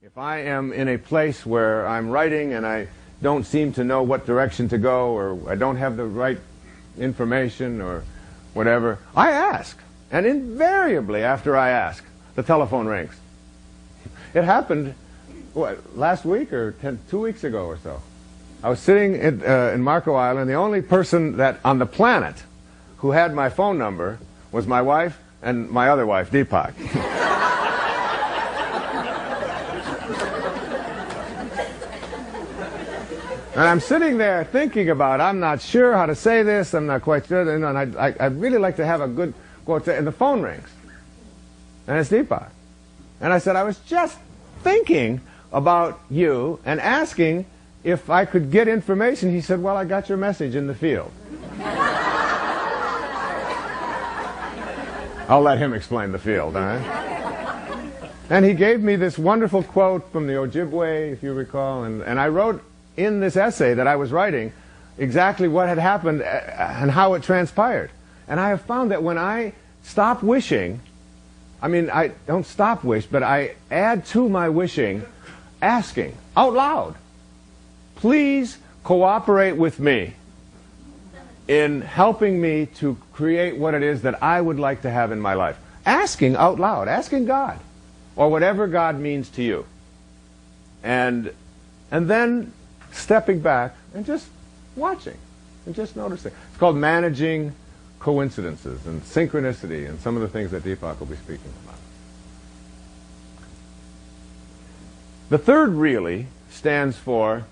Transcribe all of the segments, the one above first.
If I am in a place where I'm writing and I don't seem to know what direction to go, or I don't have the right information or whatever, I ask. And invariably after I ask, the telephone rings. It happened, what, last week or 2 weeks ago or so. I was sitting in Marco Island. The only person that on the planet who had my phone number was my wife and my other wife, Deepak. And I'm sitting there thinking about, I'm not sure how to say this, I'm not quite sure, and I'd really like to have a good quote, and the phone rings. And it's Deepak. And I said, I was just thinking about you and asking if I could get information. He said, well, I got your message in the field. I'll let him explain the field, all right? And he gave me this wonderful quote from the Ojibwe, if you recall, and I wrote in this essay that I was writing exactly what had happened and how it transpired. And I have found that when I stop wishing, I mean, I don't stop wish, but I add to my wishing asking out loud, please cooperate with me in helping me to create what it is that I would like to have in my life. Asking out loud, asking God, or whatever God means to you. And then stepping back and just watching and just noticing. It's called managing coincidences and synchronicity and some of the things that Deepak will be speaking about. The third really stands for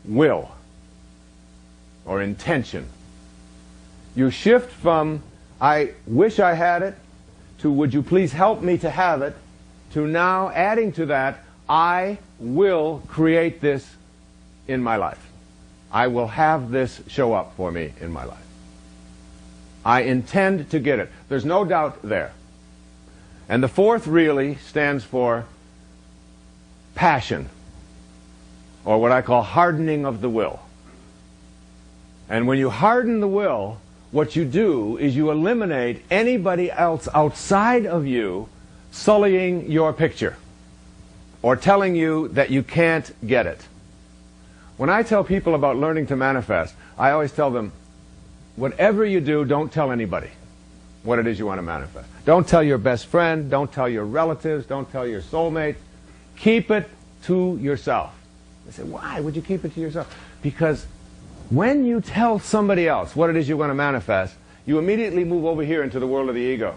will or intention. You shift from I wish I had it to would you please help me to have it, to now adding to that I will create this in my life. I will have this show up for me in my life. I intend to get it. There's no doubt there. And the fourth really stands for passion, or what I call hardening of the will. And when you harden the will, what you do is you eliminate anybody else outside of you sullying your picture or telling you that you can't get it. When I tell people about learning to manifest, I always tell them, whatever you do, don't tell anybody what it is you want to manifest. Don't tell your best friend, don't tell your relatives, don't tell your soulmate. Keep it to yourself. They say, why would you keep it to yourself? Because when you tell somebody else what it is you want to manifest, you immediately move over here into the world of the ego.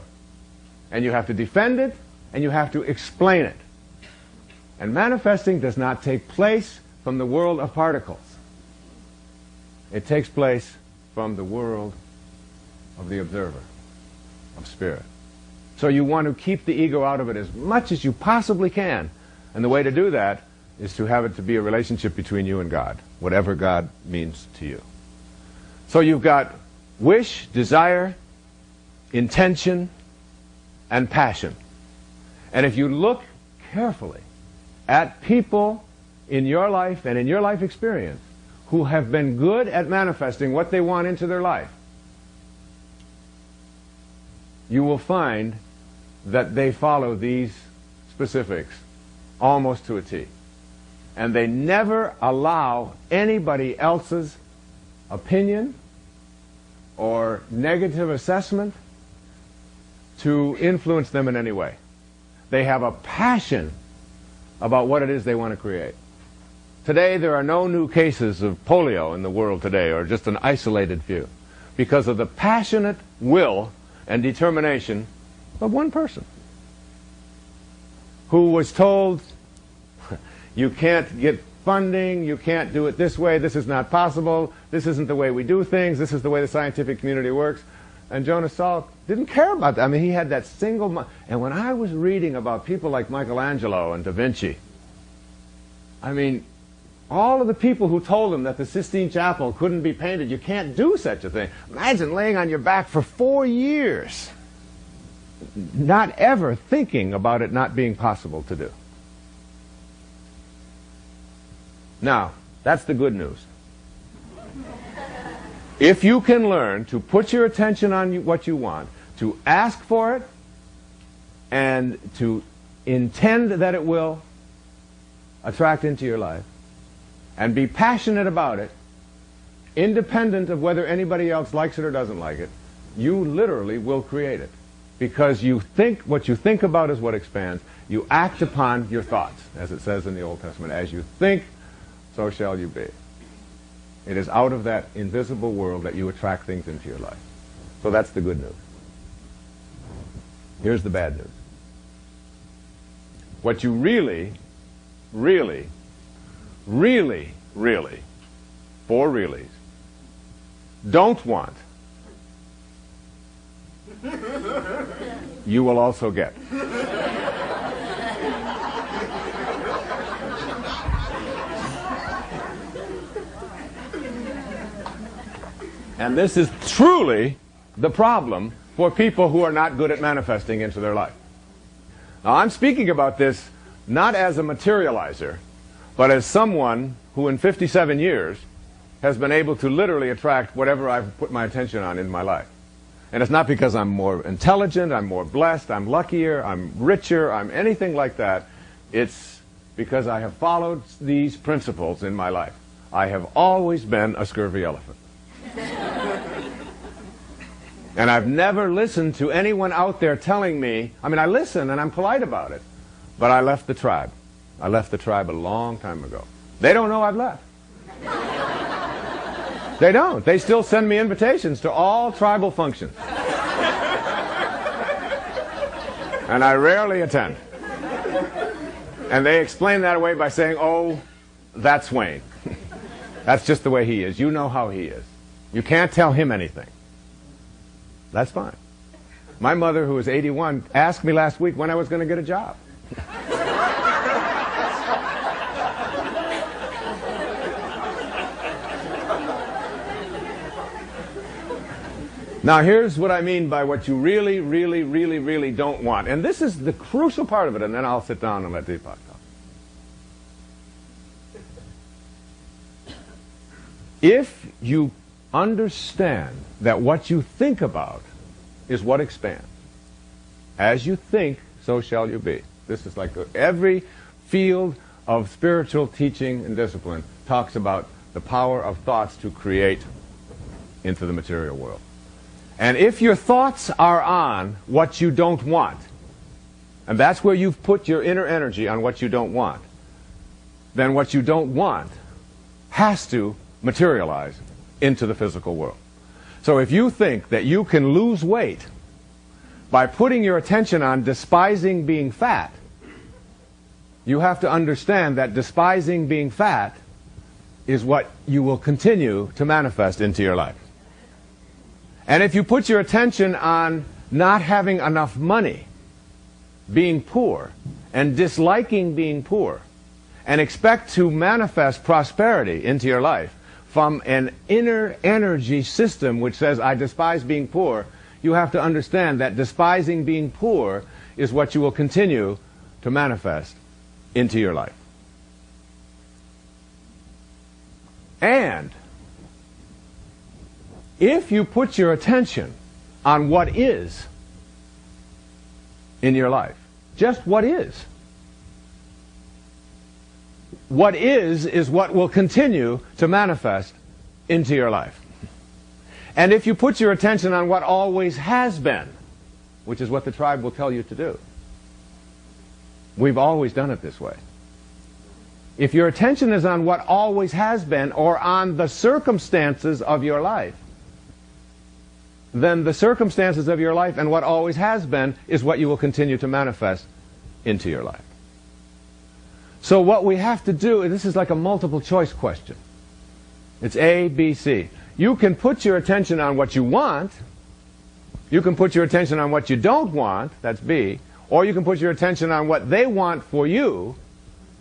And you have to defend it, and you have to explain it. And manifesting does not take place from the world of particles. It takes place from the world of the observer, of spirit. So you want to keep the ego out of it as much as you possibly can. And the way to do that is to have it to be a relationship between you and God, whatever God means to you. So you've got wish, desire, intention, and passion. And if you look carefully at people in your life and in your life experience who have been good at manifesting what they want into their life, you will find that they follow these specifics almost to a T. And they never allow anybody else's opinion or negative assessment to influence them in any way. They have a passion about what it is they want to create. Today there are no new cases of polio in the world today, or just an isolated few, because of the passionate will and determination of one person who was told, you can't get funding, you can't do it this way, this is not possible, this isn't the way we do things, this is the way the scientific community works. And Jonas Salk didn't care about that. I mean, he had that single mind. And when I was reading about people like Michelangelo and Da Vinci, I mean, all of the people who told him that the Sistine Chapel couldn't be painted, you can't do such a thing. Imagine laying on your back for 4 years, not ever thinking about it not being possible to do. Now, that's the good news. If you can learn to put your attention on what you want, to ask for it, and to intend that it will attract into your life, and be passionate about it, independent of whether anybody else likes it or doesn't like it, you literally will create it. Because you think, what you think about is what expands. You act upon your thoughts, as it says in the Old Testament. As you think, so shall you be. It is out of that invisible world that you attract things into your life. So that's the good news. Here's the bad news. What you really, really, really, really, four reallys, don't want, you will also get. And this is truly the problem for people who are not good at manifesting into their life. Now, I'm speaking about this not as a materializer, but as someone who in 57 years has been able to literally attract whatever I've put my attention on in my life. And it's not because I'm more intelligent, I'm more blessed, I'm luckier, I'm richer, I'm anything like that. It's because I have followed these principles in my life. I have always been a scurvy elephant. And I've never listened to anyone out there telling me, I mean, I listen and I'm polite about it, but I left the tribe. I left the tribe a long time ago. They don't know I've left. They don't. They still send me invitations to all tribal functions. And I rarely attend. And they explain that away by saying, oh, that's Wayne. That's just the way he is. You know how he is. You can't tell him anything. That's fine. My mother, who was 81, asked me last week when I was going to get a job. Now, here's what I mean by what you really, really, really, really don't want. And this is the crucial part of it, and then I'll sit down and let Deepak talk. If you understand that what you think about is what expands, as you think, so shall you be. This is like every field of spiritual teaching and discipline talks about the power of thoughts to create into the material world. And if your thoughts are on what you don't want, and that's where you've put your inner energy on what you don't want, then what you don't want has to materialize into the physical world. So if you think that you can lose weight by putting your attention on despising being fat, you have to understand that despising being fat is what you will continue to manifest into your life. And if you put your attention on not having enough money, being poor, and disliking being poor, and expect to manifest prosperity into your life from an inner energy system which says, I despise being poor, you have to understand that despising being poor is what you will continue to manifest into your life. And if you put your attention on what is in your life, just what is what will continue to manifest into your life. And if you put your attention on what always has been, which is what the tribe will tell you to do, we've always done it this way. If your attention is on what always has been or on the circumstances of your life, then the circumstances of your life and what always has been is what you will continue to manifest into your life. So what we have to do, this is like a multiple choice question. It's A, B, C. You can put your attention on what you want. You can put your attention on what you don't want. That's B. Or you can put your attention on what they want for you.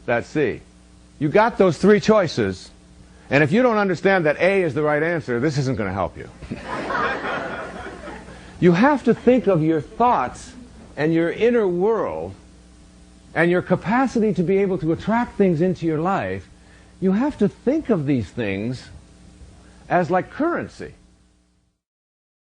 That's C. You got those three choices. And if you don't understand that A is the right answer, this isn't going to help you. You have to think of your thoughts and your inner world and your capacity to be able to attract things into your life. You have to think of these things as like currency.